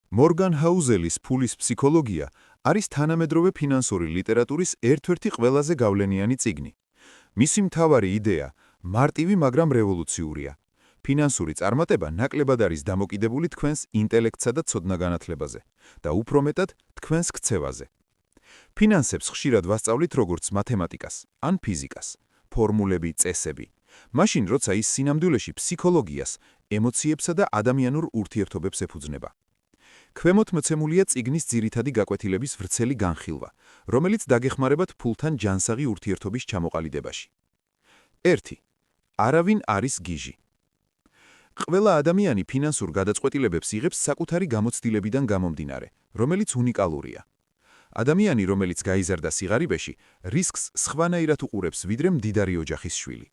მორგან ჰაუზელის ფულის ფსიქოლოგია არის თანამედროვე ფინანსური ლიტერატურის ერთ-ერთი ყველაზე გავლენიანი წიგნი. მისი მთავარი იდეა მარტივი, მაგრამ რევოლუციურია. ფინანსური წარმატება ნაკლებად არის დამოკიდებული თქვენს ინტელექტსა და ცოდნა-განათლებაზე და უფრო მეტად თქვენს ქცევაზე. ფინანსებს ხშირად ვასწავლით როგორც მათემატიკას ან ფიზიკას, ფორმულები, წესები. მაშინ, როცა ის სინამდვილეში ფსიქოლოგიას, ემოციებსა და ადამიანურ ურთიერთობებს ეფუძნება. ქვემოთ მოცემულია წიგნის ძირითადი გაკვეთილების ვრცელი განხილვა, რომელიც დაგეხმარებათ ფულთან ჯანსაღი ურთიერთობის ჩამოყალიბებაში. 1. არავინ არის გიჟი. ყველა ადამიანი ფინანსურ გადაწყვეტილებებს იღებს საკუთარი გამოცდილებიდან გამომდინარე, რომელიც უნიკალურია. ადამიანი, რომელიც გაიზარდა სიღარიბეში, რისკს სხვანაირად უყურებს, ვიდრე მდიდარი ოჯახის შვილი.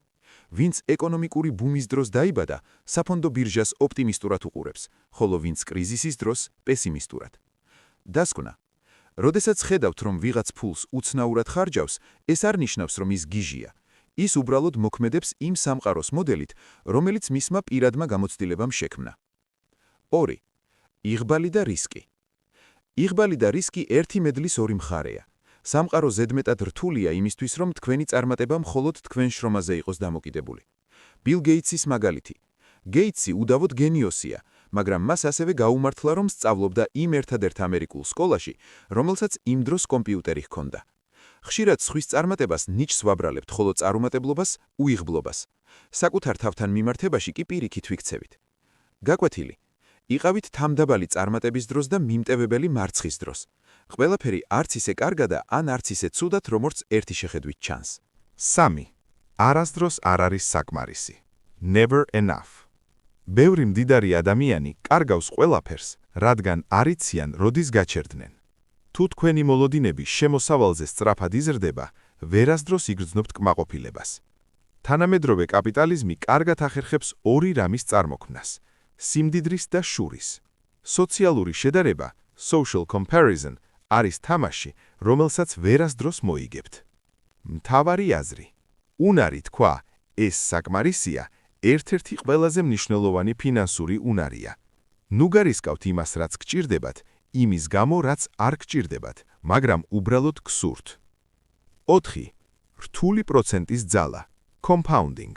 ვინც ეკონომიკური ბუმის დროს დაიბადა, საფონდო ბირჟას ოპტიმისტურად უყურებს, ხოლო ვინც კრიზისის დროს პესიმისტურად. დასკვნა. როდესაც ხედავთ, რომ ვიღაც ფულს უცნაურად ხარჯავს, ეს არ ნიშნავს, რომ ის გიჟია. ის უბრალოდ მოქმედებს იმ სამყაროს მოდელით, რომელიც მისმა პირადმა გამოცდილებამ შექმნა. 2. იღბალი და რისკი. იღბალი და რისკი ერთი მედლის ორი მხარეა. სამყარო ზედმეტად რთულია იმისთვის, რომ თქვენი წარმატება მხოლოდ თქვენ შრომაზე იყოს დამოკიდებული. ბილ გეიტსის მაგალითი. გეიტსი უდავოდ გენიოსია, მაგრამ მას ასევე გაუმართლა, რომ სწავლობდა იმ ერთადერთ ამერიკულ სკოლაში, რომელსაც იმ დროს კომპიუტერი ჰქონდა. ხშირად სხვის წარმატებას ნიჭს ვაბრალებთ, ხოლო წარუმატებლობას უიღბლობას. საკუთარ თავთან მიმართებაში კი პირიქით ვიქცევით. გაკვეთილი. იყავით თამდაბალი წარმატების დროს და მიმტევებელი მარცხის დროს. ყველაფერი არც ისე კარგადა, ან არც ისე ცუდად, როგორც ერთი შეხედვით ჩანს. 3. არასდროს არ არის საკმარისი. Never enough. ბევრი მდიდარი ადამიანი კარგავს ყველაფერს, რადგან არ იციან, როდის გაჩერდნენ. თუ თქვენი მოლოდინები შემოსავალზე სწრაფად იზრდება, ვერასდროს იგრძნობთ კმაყოფილებას. თანამედროვე კაპიტალიზმი კარგად ახერხებს ორი რამის წარმოქმნას: სიმდიდრის და შურის. სოციალური შედარება, social comparison, არის თამაში, რომელსაც ვერასდროს მოიგებთ. მთავარი აზრი. უნარი თქვა, ეს საკმარისია, ერთ-ერთი ყველაზე მნიშვნელოვანი ფინანსური უნარია. ნუ გარისკავთ იმას, რაც გჭირდებათ, იმის გამო, რაც არ გჭირდებათ, მაგრამ უბრალოდ გსურთ. 4. რთული პროცენტის ძალა, compounding.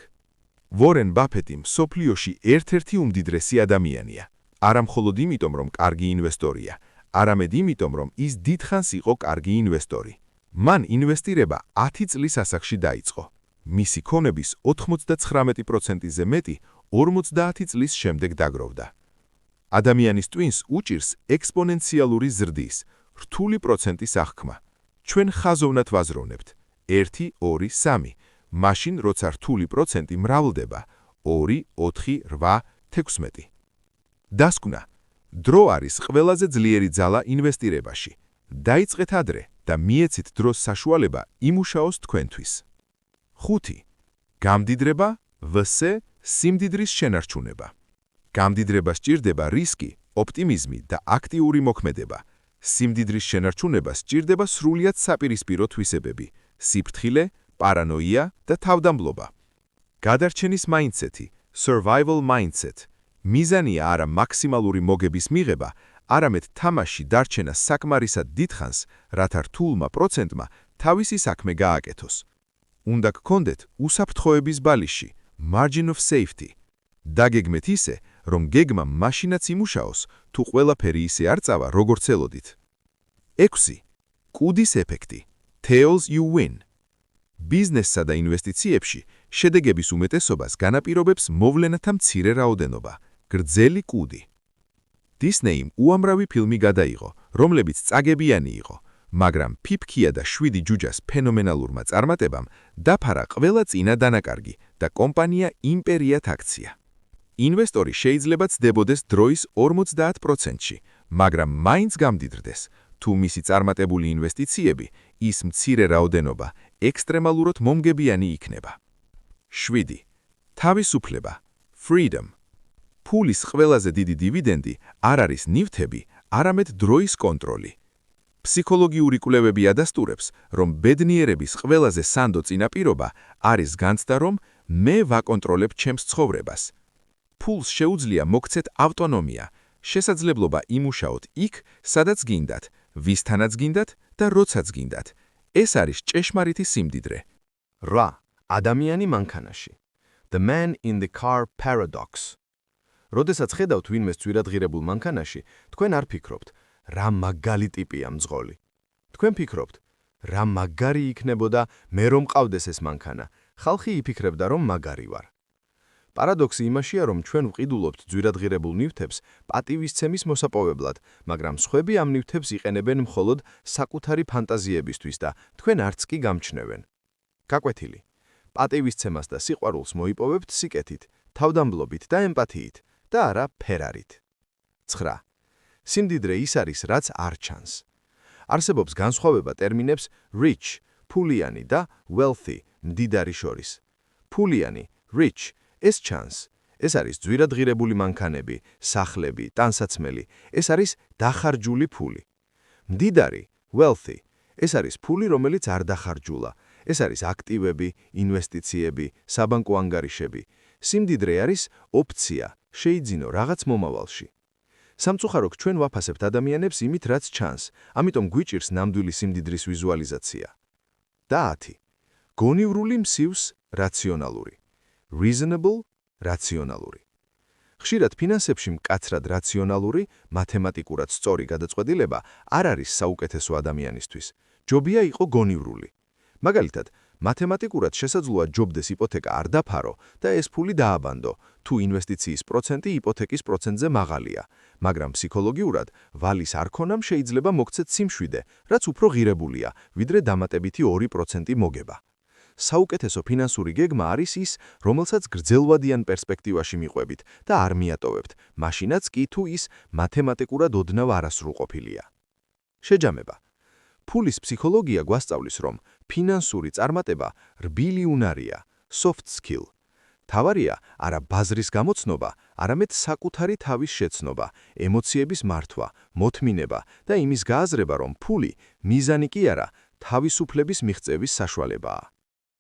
ვორენ ბაფეტი მსოფლიოში ერთ-ერთი უმდიდრესი ადამიანია. არა მხოლოდ იმიტომ, რომ კარგი ინვესტორია, არამედ იმიტომ, რომ ის დიდხანს იყო კარგი ინვესტორი. მან ინვესტირება 10 წლის ასაკში დაიწყო. მისი ქონების 99%-ზე მეტი 50 წლის შემდეგ დაგროვდა. ადამიანის ტვინს უჭირს ექსპონენციალური ზრდის, რთული პროცენტის აღქმა. ჩვენ ხაზოვნად ვაზროვნებთ 1, 2, 3, მაშინ როცა რთული პროცენტი მრავლდება 2, 4, 8, 16. დასკვნა. დრო არის ყველაზე ძლიერი ძალა ინვესტირებაში. დაიწყეთ ადრე და მიეცით დროს საშუალება იმუშაოს თქვენთვის. 5. გამდიდრება vs სიმდიდრის შენარჩუნება. გამდიდრება სჭირდება რისკი, ოპტიმიზმი და აქტიური მოქმედება. სიმდიდრის შენარჩუნება სჭირდება სრულიად საპირისპირო თვისებები, სიფრთხილე, პარანოია და თავდამბლობა. გადარჩენის მაინდსეტი, survival mindset. მიზანია არა მაქსიმალური მოგების მიღება, არამედ თამაში დარჩენა საკმარისად დიდხანს, რათა რთულმა პროცენტმა თავისი საქმე გააკეთოს. უნდა გქონდეთ უსაფრთხოების ბალიში, margin of safety. დაგეგმეთ ისე, რომ გეგმა მაშინაც იმუშაოს, თუ ყველაფერი ისე არ წავა, როგორც ელოდით. 6. კუდის ეფექტი, tails you win. ბიზნესსა და ინვესტიციებში შედეგების უმეტესობას განაპირობებს მოვლენათა მცირე რაოდენობა, გრძელი კუდი. დისნეიმ უამრავი ფილმი გადაიღო, რომლებიც წაგებიანი იყო, მაგრამ ფიფქია და 7 ჯუჯას ფენომენალურმა წარმატებამ დაფარა ყველა წინა დანაკარგი და კომპანია იმპერიად აქცია. ინვესტორი შეიძლება ცდებოდეს დროის 50%-ში, მაგრამ მაინც გამდიდრდეს, თუ მისი წარმატებული ინვესტიციები, ის მცირე რაოდენობა, ექსტრემალურად მომგებიანი იქნება. 7. თავისუფლება, freedom. ფულის ყველაზე დიდი დივიდენდი არ არის ნივთები, არამედ დროის კონტროლი. ფსიქოლოგიური კვლევები ადასტურებს, რომ ბედნიერების ყველაზე სანდო წინაპირობა არის განცდა, რომ მე ვაკონტროლებ ჩემს ცხოვრებას. ფულს შეუძლია მოგცეთ ავტონომია, შესაძლებლობა იმუშაოთ იქ, სადაც გინდათ, ვისთანაც გინდათ და როცაც გინდათ. ეს არის ჭეშმარიტი სიმდიდრე. რა, ადამიანი მანქანაში. The man in the car paradox. როდესაც ხედავთ ვინმეს ძვირადღირებულ მანქანაში, თქვენ არ ფიქრობთ, რა მაგალი ტიპია მძღოლი. თქვენ ფიქრობთ, რა მაგარი იქნებოდა მე რომ მყავდეს ეს მანქანა, ხალხი იფიქრებდა რომ მაგარი ვარ. პარადოქსი იმაშია, რომ ჩვენ ვყიდულობთ ძვირადღირებულ ნივთებს პატივისცემის მოსაპოვებლად, მაგრამ სხვები ამ ნივთებს იყენებენ მხოლოდ საკუთარი ფანტაზიებისთვის და თქვენ არც კი გამჩნევენ. გაკვეთილი. პატივისცემას და სიყვარულს მოიპოვებთ სიკეთით, თავდამბლობით და ემპათიით და არა ფერარით. 9. სიმდიდრე ის არის, რაც არ ჩანს. არსებობს განსხვავება ტერმინებს rich, ფულიანი და wealthy, მდიდარი შორის. ფულიანი, rich, ეს ჩანს. ეს არის ძვირადღირებული მანქანები, სახლები, ტანსაცმელი, ეს არის დახარჯული ფული. მდიდარი, wealthy, ეს არის ფული, რომელიც არ დახარჯულა. ეს არის აქტივები, ინვესტიციები, საბანკო ანგარიშები. სიმდიდრე არის ოპცია, შეიძინო რაღაც მომავალში. სამწუხაროდ ჩვენ ვაფასებთ ადამიანებს იმით, რაც ჩანს, ამიტომ გვიჭირს ნამდვილი სიმდიდრის ვიზუალიზაცია. და 10. გონივრული მსიუს რაციონალური. Reasonable, რაციონალური. ხშირად ფინანსებში მკაცრად რაციონალური, მათემატიკურად სწორი გადაწყვეტილება არ არის საუკეთესო ადამიანისთვის. ჯობია იყო გონივრული. მაგალითად, მათემატიკურად შესაძლოა ჯობდეს იპოთეკა არ დაფარო და ეს ფული დააბანდო, თუ ინვესტიციის პროცენტი იპოთეკის პროცენტზე მაღალია, მაგრამ ფსიქოლოგიურად ვალის არქონამ შეიძლება მოგცეთ სიმშვიდე, რაც უფრო ღირებულია, ვიდრე დამატებითი 2% მოგება. საუკეთესო ფინანსური გეგმა არის ის, რომელსაც გრძელვადიან პერსპექტივაში მიყვებით და არ მიატოვებთ, მაშინაც კი თუ ის მათემატიკურად ოდნავ არასრულყოფილია. შეჯამება. ფულის ფსიქოლოგია გვასწავლის, რომ ფინანსური წარმატება რბილი უნარია, soft skill. თავარია არა ბაზრის გამოცნობა, არამედ საკუთარი თავის შეცნობა, ემოციების მართვა, მოთმინება და იმის გააზრება, რომ ფული მიზანი კი არა, თავისუფლების მიღწევის საშუალებაა.